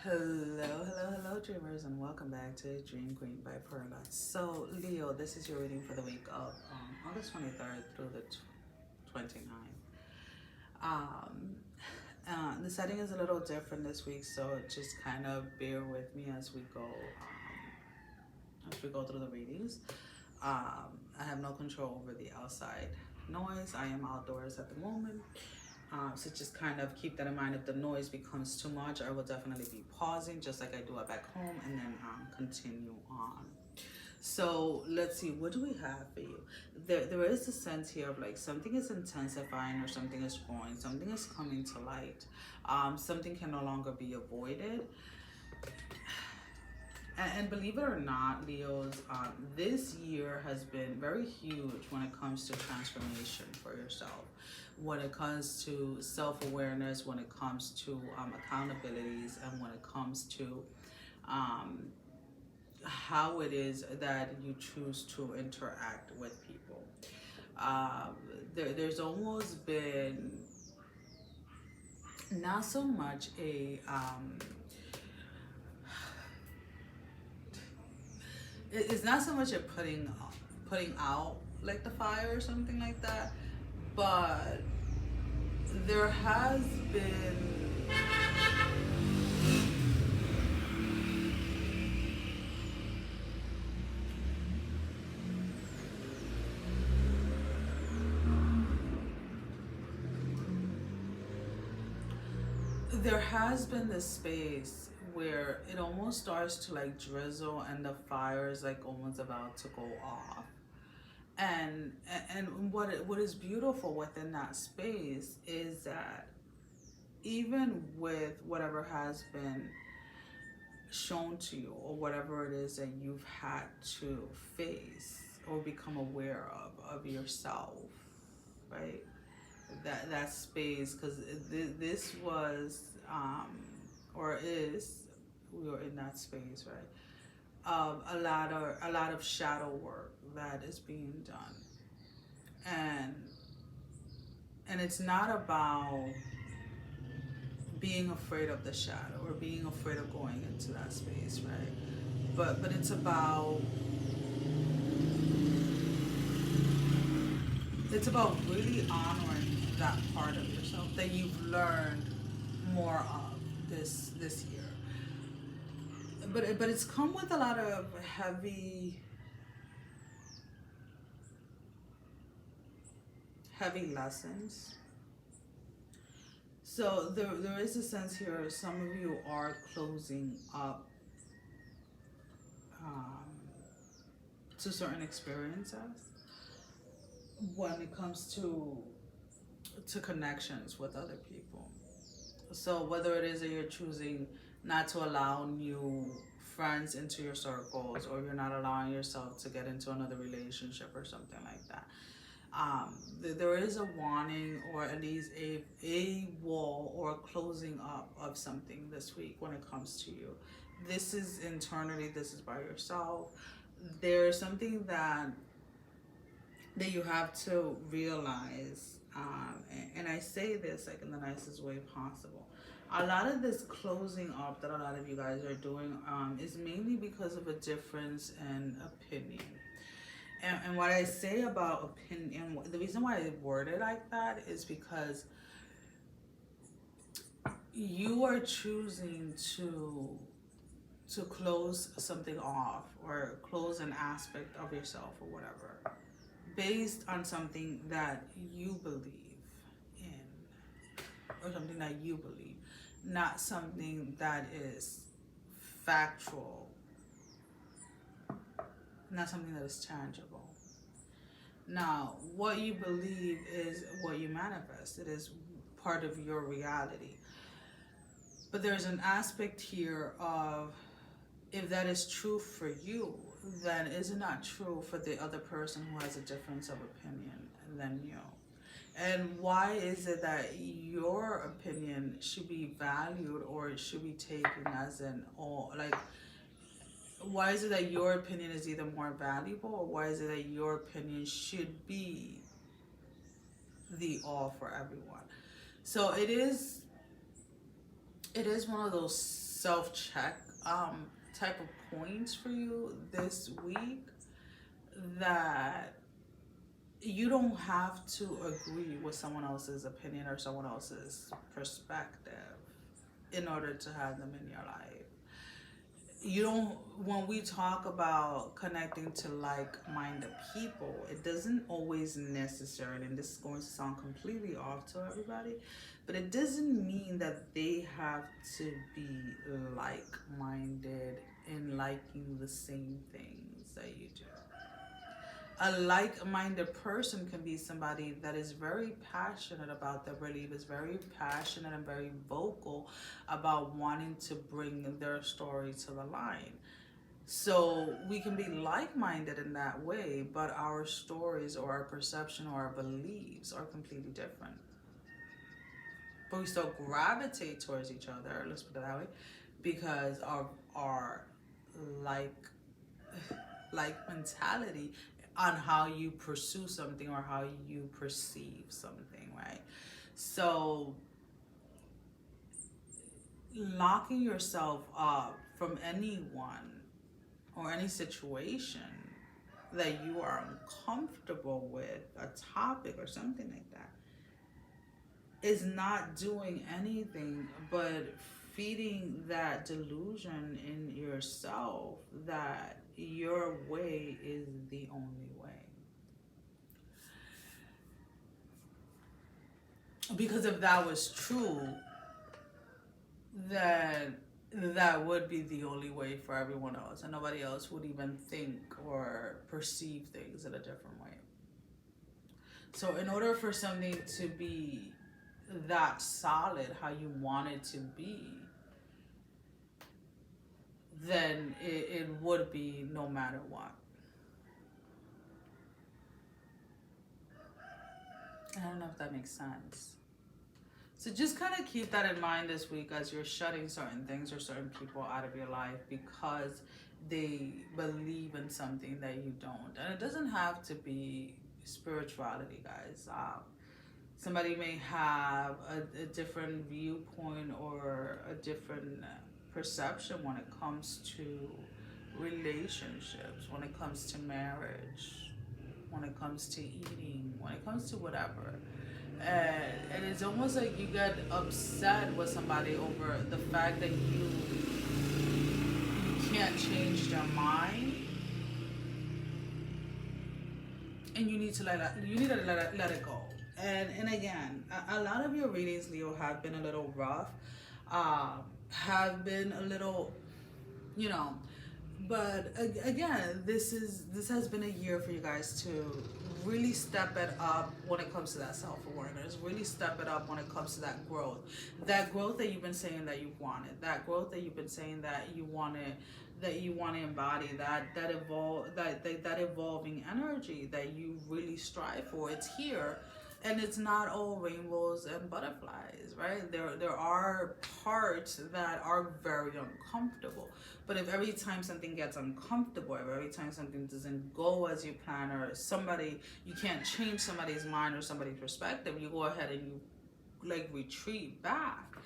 Hello, dreamers, and welcome back to Dream Queen by Perla'S. So, Leo, this is your reading for the week of August 23rd through the 29th. Um, the setting is a little different this week, so just kind of bear with me as we go through the readings. I have no control over the outside noise. I am outdoors at the moment. So just kind of keep that in mind. If the noise becomes too much, I will definitely be pausing just like I do it back home, and then continue on. So let's see, what do we have for you? There is a sense here of like something is intensifying or something is growing, something is coming to light. Something can no longer be avoided. And believe it or not, Leos, this year has been very huge when it comes to transformation for yourself, when it comes to self-awareness, when it comes to accountabilities, and when it comes to how it is that you choose to interact with people. There's almost been not so much it's not so much a putting out like the fire or something like that, but there has been this space where it almost starts to like drizzle and the fire is like almost about to go off. And what is beautiful within that space is that even with whatever has been shown to you or whatever it is that you've had to face or become aware of yourself, right? That space, because this was or is, we were in that space, right? A lot of shadow work that is being done, and it's not about being afraid of the shadow or being afraid of going into that space, right? But it's about really honoring that part of yourself that you've learned more of this year. But it's come with a lot of heavy lessons. So there is a sense here some of you are closing up to certain experiences when it comes to connections with other people. So whether it is that you're choosing not to allow new friends into your circles, or you're not allowing yourself to get into another relationship or something like that, there is a wanting, or at least a wall or a closing up of something this week when it comes to you. This is internally, this is by yourself. There's something that you have to realize, and I say this like in the nicest way possible. A lot of this closing up that a lot of you guys are doing is mainly because of a difference in opinion. And what I say about opinion, the reason why I word it like that is because you are choosing to close something off or close an aspect of yourself or whatever based on something that you believe in, or something that you believe, not something that is factual, not something that is tangible. Now, what you believe is what you manifest. It is part of your reality. But there's an aspect here of, if that is true for you, then is it not true for the other person who has a difference of opinion than you? And why is it that your opinion should be valued or it should be taken as an all? Like, why is it that your opinion is either more valuable, or why is it that your opinion should be the all for everyone? So it is one of those self-check type of points for you this week, that you don't have to agree with someone else's opinion or someone else's perspective in order to have them in your life. You don't, when we talk about connecting to like-minded people, it doesn't always necessarily, and this is going to sound completely off to everybody, but it doesn't mean that they have to be like-minded and liking the same things that you do. A like-minded person can be somebody that is very passionate about their belief, is very passionate and very vocal about wanting to bring their story to the line. So we can be like-minded in that way, but our stories or our perception or our beliefs are completely different. But we still gravitate towards each other, let's put it that way, because of our like mentality on how you pursue something or how you perceive something, right? So locking yourself up from anyone or any situation that you are uncomfortable with, a topic or something like that, is not doing anything but feeding that delusion in yourself that your way is the only way. Because if that was true, then that would be the only way for everyone else, and nobody else would even think or perceive things in a different way. So in order for something to be that solid how you want it to be, then it would be no matter what. I don't know if that makes sense. So just kind of keep that in mind this week as you're shutting certain things or certain people out of your life because they believe in something that you don't. And it doesn't have to be spirituality, guys. Somebody may have a different viewpoint or a different perception when it comes to relationships, when it comes to marriage, when it comes to eating, when it comes to whatever. And it's almost like you get upset with somebody over the fact that you can't change their mind, and you need to let it go. And again, a lot of your readings, Leo, have been a little rough, have been a little, but again, this has been a year for you guys to really step it up when it comes to that self-awareness, really step it up when it comes to that growth that you've been saying that you wanted, that growth that you've been saying that you wanted, that you want to embody, that evolving energy that you really strive for. It's here. And it's not all rainbows and butterflies, right? There are parts that are very uncomfortable. But if every time something gets uncomfortable, if every time something doesn't go as you plan, or you can't change somebody's mind or somebody's perspective, you go ahead and you retreat back,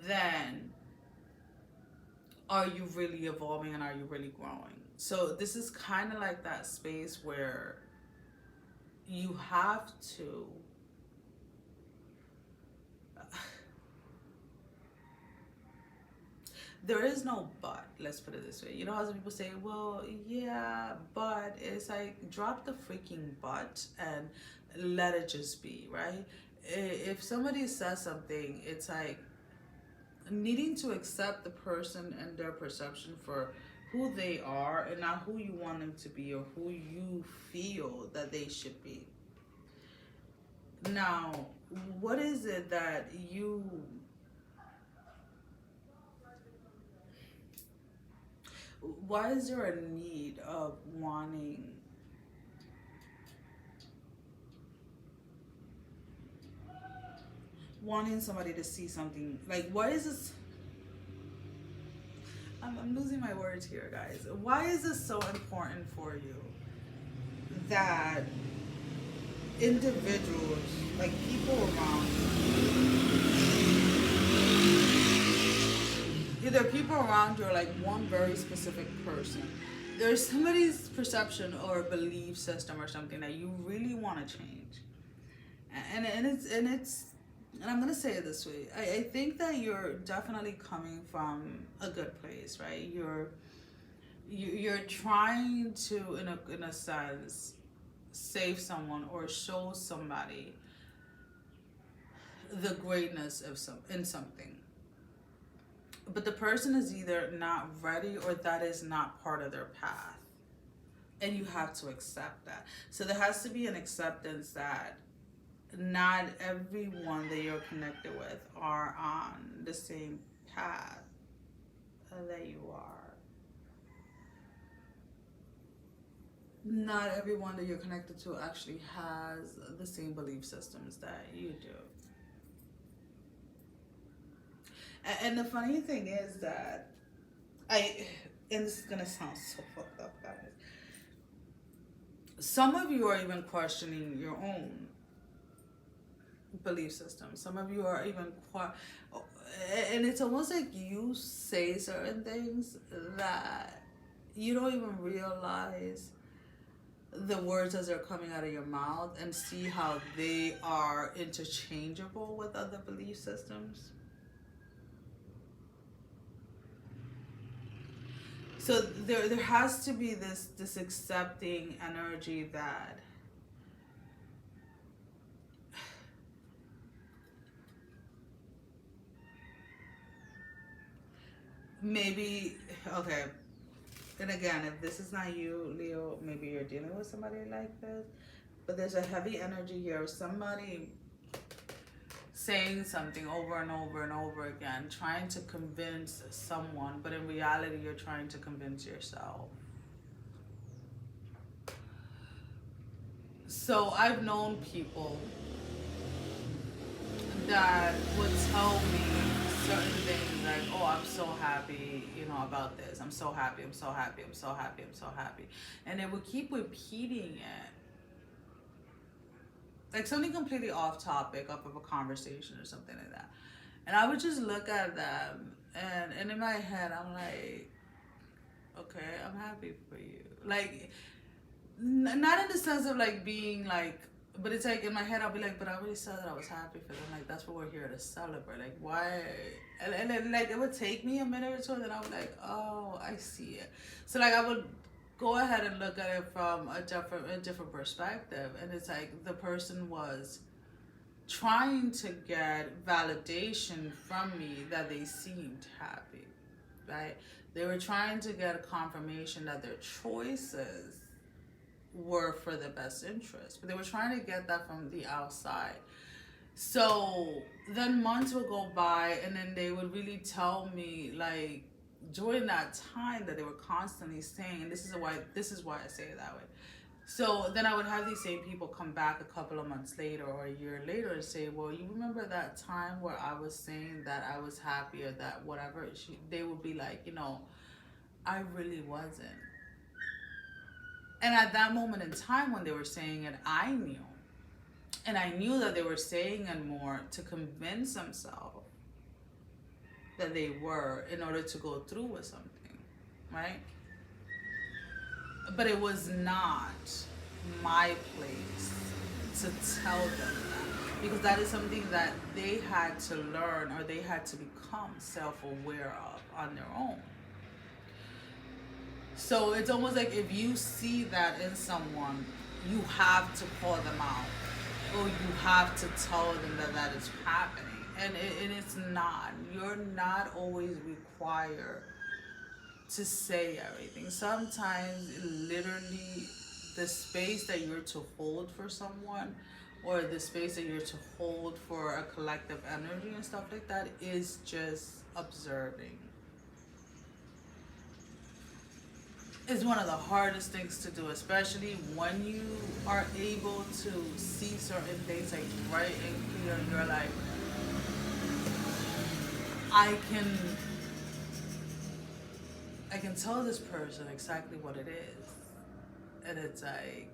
then are you really evolving and are you really growing? So this is kind of like that space where you have to there is no but, let's put it this way. You know how some people say, well, yeah, but it's like, drop the freaking but and let it just be, right? If somebody says something, it's like needing to accept the person and their perception for who they are and not who you want them to be or who you feel that they should be. Now, what is it that you... Why is there a need of wanting somebody to see something? Like, why is this... I'm losing my words here, guys. Why is this so important for you that individuals, like people around you, either people around you or like one very specific person. There's somebody's perception or belief system or something that you really want to change. And I'm gonna say it this way. I think that you're definitely coming from a good place, right? You're trying to, in a sense, save someone or show somebody the greatness of in something. But the person is either not ready or that is not part of their path. And you have to accept that. So there has to be an acceptance that not everyone that you're connected with are on the same path that you are. Not everyone that you're connected to actually has the same belief systems that you do. And the funny thing is that and this is gonna sound so fucked up, guys. Some of you are even questioning your own belief system. Some of you are even and it's almost like you say certain things that you don't even realize the words as they're coming out of your mouth, and see how they are interchangeable with other belief systems. So there has to be this accepting energy that maybe, okay, and again, if this is not you, Leo, maybe you're dealing with somebody like this, but there's a heavy energy here of somebody saying something over and over and over again, trying to convince someone, but in reality, you're trying to convince yourself. So I've known people that would tell me certain things like, oh, I'm so happy, about this. I'm so happy, I'm so happy, I'm so happy, I'm so happy. And they would keep repeating it. Like something completely off topic, off of a conversation or something like that. And I would just look at them, and in my head, I'm like, okay, I'm happy for you. Like, not in the sense of like being like, but it's like in my head, I'll be like, but I already said that I was happy for them. Like, that's what we're here to celebrate. Like, why? And then, like, it would take me a minute or two, and then I would like, oh, I see it. So, like, I would go ahead and look at it from a different perspective. And it's like the person was trying to get validation from me that they seemed happy, right? They were trying to get a confirmation that their choices were for the best interest, but they were trying to get that from the outside. So then months would go by, and then they would really tell me, like, during that time that they were constantly saying, and this is why I say it that way. So then I would have these same people come back a couple of months later or a year later and say, well, you remember that time where I was saying that I was happy or that whatever? They would be like, I really wasn't. And at that moment in time when they were saying it, I knew. And I knew that they were saying it more to convince themselves that they were, in order to go through with something, right? But it was not my place to tell them that, because that is something that they had to learn, or they had to become self-aware of on their own. So it's almost like if you see that in someone, you have to call them out, or you have to tell them that is happening. And it's not. You're not always required to say everything. Sometimes, literally, the space that you're to hold for someone, or the space that you're to hold for a collective energy and stuff like that, is just observing. Is one of the hardest things to do, especially when you are able to see certain things like right and clear in your life. I can tell this person exactly what it is, and it's like,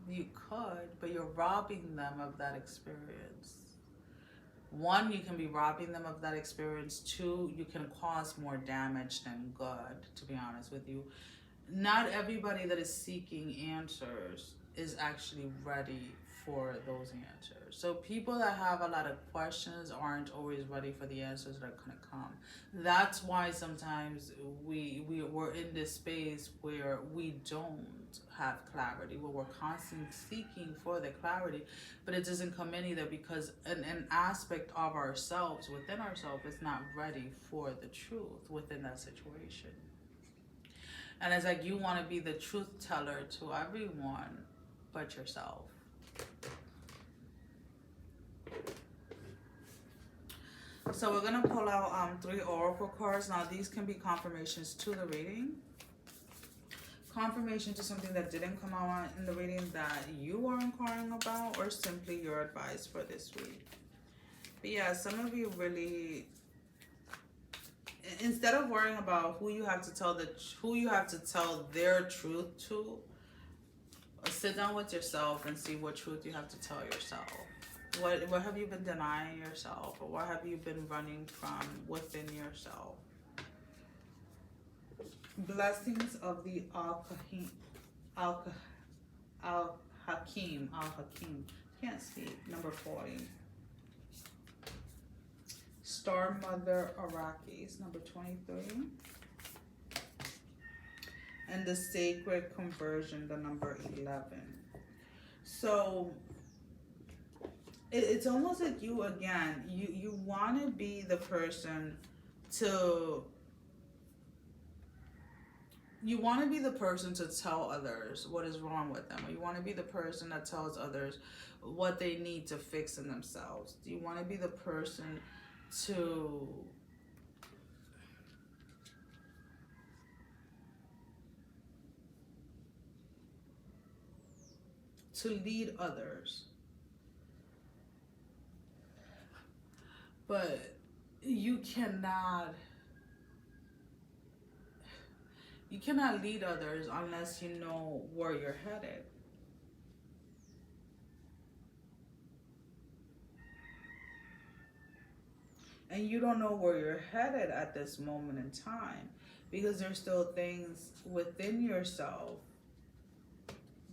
you could, but you're robbing them of that experience. One, you can be robbing them of that experience. Two, you can cause more damage than good, to be honest with you. Not everybody that is seeking answers is actually ready for those answers. So people that have a lot of questions aren't always ready for the answers that are going to come. That's why sometimes we're in this space where we don't have clarity, where we're constantly seeking for the clarity, but it doesn't come in either because an aspect of ourselves, within ourselves, is not ready for the truth within that situation. And it's like you want to be the truth teller to everyone but yourself. So we're going to pull out 3 oracle cards. Now these can be confirmations to the reading. Confirmation to something that didn't come out in the reading that you are inquiring about, or simply your advice for this week. But yeah, some of you really, instead of worrying about who you have to tell their truth to, sit down with yourself and see what truth you have to tell yourself. What have you been denying yourself, or what have you been running from within yourself? Blessings of the Al-Hakim. Can't speak. Number 40. Star Mother Arrakis, number 23. And the Sacred Conversion, the number 11. So it's almost like you, again, you want to be the person to... You want to be the person to tell others what is wrong with them. Or you want to be the person that tells others what they need to fix in themselves. Do you want to be the person to lead others? But you cannot lead others unless you know where you're headed. And you don't know where you're headed at this moment in time because there's still things within yourself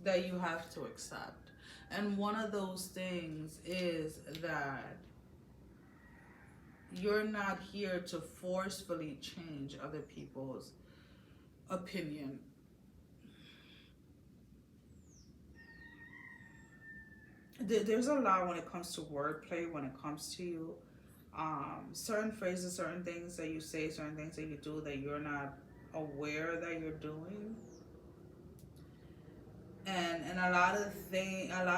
that you have to accept. And one of those things is that you're not here to forcefully change other people's opinion. There's a lot when it comes to wordplay, when it comes to you. Certain phrases, certain things that you say, certain things that you do that you're not aware that you're doing. And a lot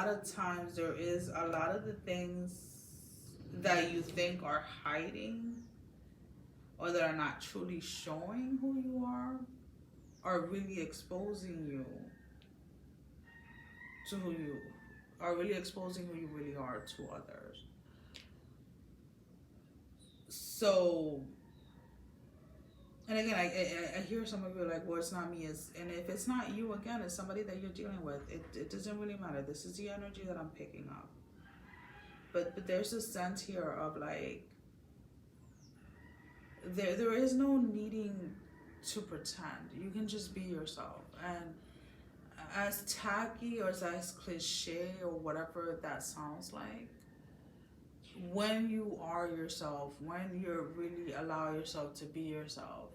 of times there is a lot of the things that you think are hiding or that are not truly showing who you are really exposing you to who you are, really exposing who you really are to others. So, and again, I hear some of you like, well, it's not me. And if it's not you, again, it's somebody that you're dealing with. It doesn't really matter. This is the energy that I'm picking up. But there's a sense here of like, there is no needing to pretend. You can just be yourself. And as tacky or as cliche or whatever that sounds like, when you are yourself, when you really allow yourself to be yourself,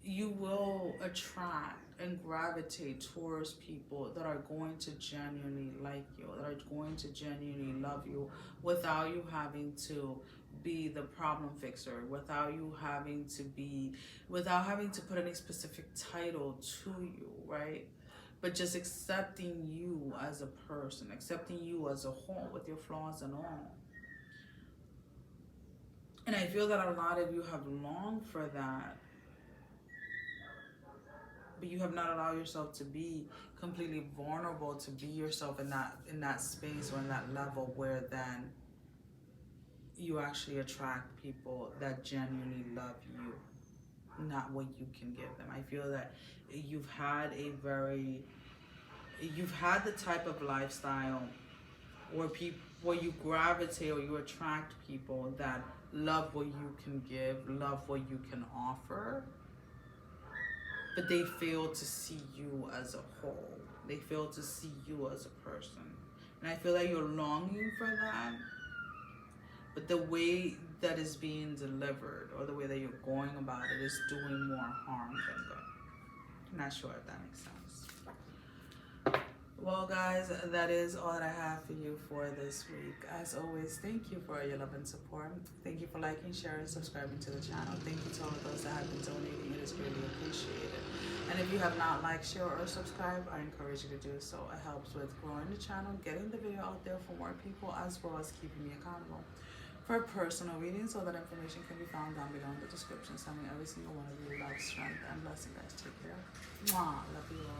you will attract and gravitate towards people that are going to genuinely like you, that are going to genuinely love you without you having to be the problem fixer, without having to put any specific title to you, right? But just accepting you as a person, accepting you as a whole with your flaws and all. And I feel that a lot of you have longed for that, but you have not allowed yourself to be completely vulnerable, to be yourself in that space or in that level where then you actually attract people that genuinely love you, not what you can give them. I feel that you've had the type of lifestyle where where you gravitate or you attract people that love what you can give, love what you can offer, but they fail to see you as a whole. They fail to see you as a person. And I feel like you're longing for that, but the way that is being delivered or the way that you're going about it is doing more harm than good. I'm not sure if that makes sense. Well, guys, that is all that I have for you for this week. As always, thank you for your love and support. Thank you for liking, sharing, subscribing to the channel. Thank you to all of those that have been donating. It is greatly appreciated. And if you have not liked, share, or subscribed, I encourage you to do so. It helps with growing the channel, getting the video out there for more people, as well as keeping me accountable. For personal readings, all that information can be found down below in the description. Sending every single one of you love, strength, and blessing, guys. Take care. Mwah. Love you all.